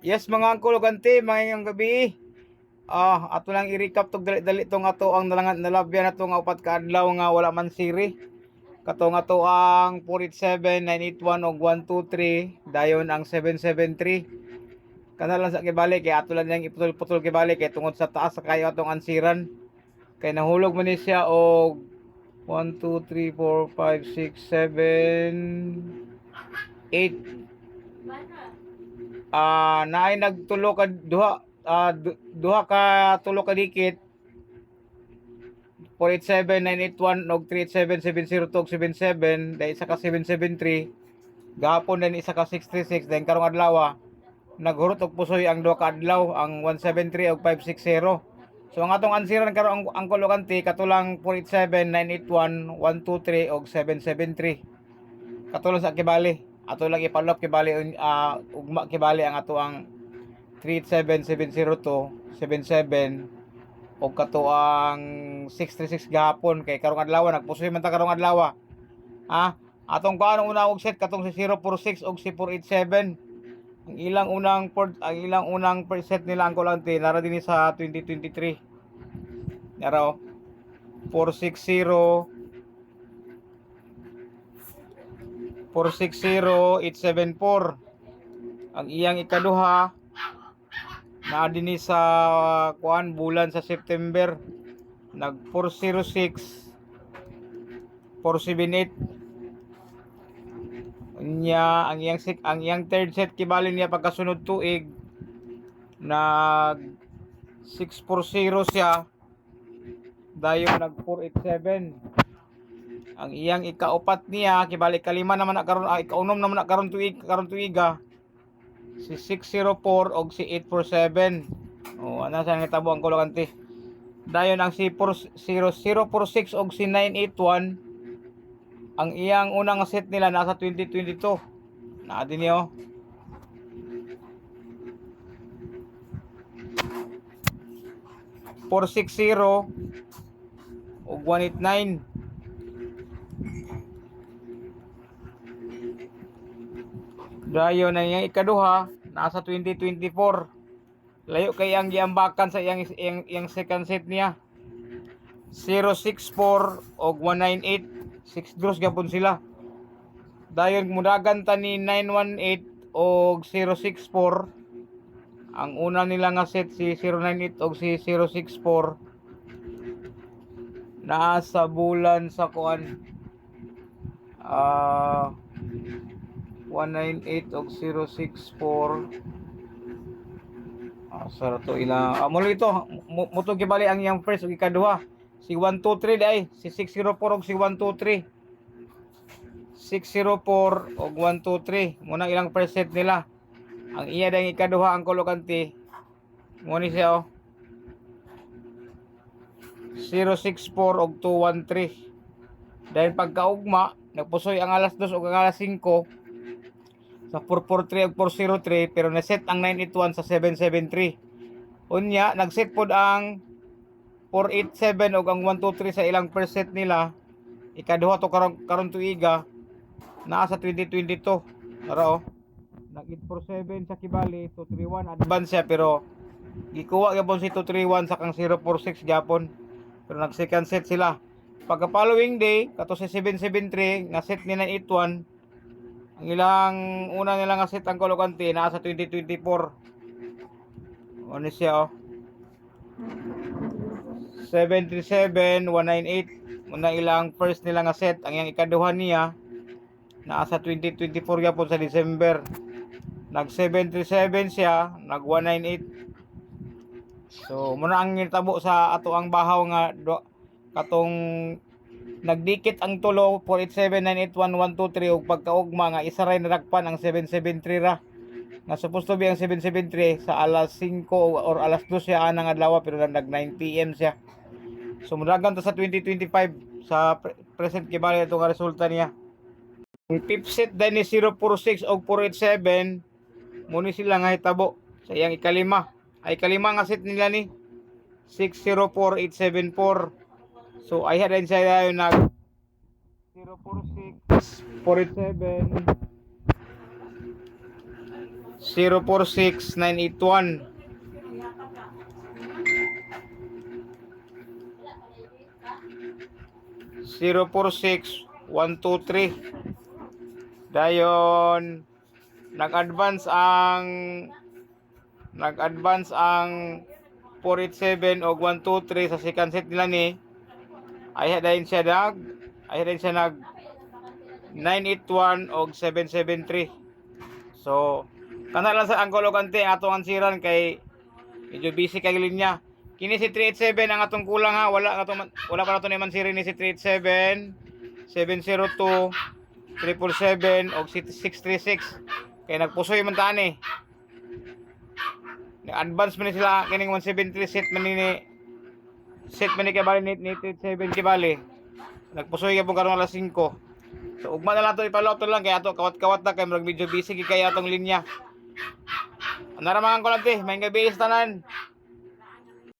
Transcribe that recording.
Yes, mga angkol ug auntie, mayong gabi. Ato lang i-recap tog dali-dali tong ato ang nalabyan nato nga upat ka adlaw nga wala man siri. Katong ato ang 487, 981 og 123, dayon ang 773. Kana lang sa kibalik kay ato lang yang iputol-putol kibalik kay tungod sa taas sa kayo atong ansiran. Kay nahulog man ni siya og 1 2 3 4 5 6 7 8. Naay nagtulo ka duha ka tulo ka dikit 487 981 og 387 702 77 dahil isa ka 773 gahapon din isa ka 636 dahil karong adlaw naghurot og pusoy ang duha ka adlaw ang 173 og 560. So ang atong ansiran karon ang kolokanti katulang 487 981 123 og 773 katulong sa kibali ato lang ipalop kibali ugma kibali ang ato ang 387 702 77 o kato ang 636 gahapon kay karong adlaw nagpusoy man ta karong adlaw. Atong kaano una og set katong si 046 og si 487 ang ilang unang per set nila ang kulante nara dinhi sa 2023 nara 460 874 ang iyang ikaduha na dinhi sa bulan sa September nag 406 478 niya ang iyang third set kibali niya pagkasunod tuig nag 640 siya dayon nag 487 ang iyang ikaupat niya kibali kalima naman na karon ikaunom naman na karon tuiga si 604 og si 847. Ana sa nitabo ang kolokante dayon ang si 046 og si 981 ang iyang unang set nila nasa 2022 na din niyo 460 og 189 dayon na iyang ikaduha nasa 2024 layo kay ang giambakan sa iyang second set niya 064 og 198 6 draws gapon sila dayon mudagan ta ni 918 og 064 ang una nila nga set si 098 og si 064 naa sa bulan sa kuan 198 og 064 sara to ila muli ito muto gibali ang iyang first ug ikaduha si 123 day si 604 og si 123 604 og 123 muna ilang first set nila ang iya dang ikaduha ang kolokanti mo ni siya 064 og 213 dahil pagkaugma nagpusoy ang alas 2 ug ang alas 5 sa 443 ug 403 pero naset ang 981 sa 773 unya nagset pod ang 487 ug ang 123 sa ilang per set nila ikaduha to karon tuiga naa sa 2022 para nag 847 sa kibali 231 advance siya pero gikuha gyapon si 231 sa kang 046 gyapon pero nag second set sila pagka following day kato si 773 nga set ni 981 ang ilang una nila nga set ang kolokante naa sa 2024 ano siya 737 198 muna ilang first nila nga set ang iyang ikaduha niya naa sa 2024 yapon sa December nag 737 siya nag 198 so muna ang nitabo sa ato ang bahaw nga katong nagdikit ang tulo 487 981 123 ug pagkaugma nga isa ray nadagpan ang 773 ra nga supposed to be ang 773 sa alas 5 or alas 2 siya anang adlaw pero nag 9 PM siya so mudagan to sa 2025 sa present kibali ito nga resulta niya ang fifth set din ni 046 og 487 muni sila nga hitabo sa iyang ikalima nga set nila ni 604874 so ay din siya yung nag 046 487 046981. 046123. Dayon nag-advance ang 487 og 123 sa second set nila ni ay dayon siya nag 981 og 773. So kana lang sa angkol og ante atong ansiran kay medyo busy kay linya. Kini si 387 ang atong kulang ha, wala pa nato ni mansirin ni si 387, 702, 777 og 636 kay nagpusoy man tani. Nag-advance man sila kining 173 set man ni kay bali ni 387 kay bali. Nagpusoy gyapon karon alas 5. So ugma na lang to ipalaw to lang kay ato kawat-kawat na kay murag medyo busy kay atong linya. Naramangan ko lang ti, may gabi sa tanan.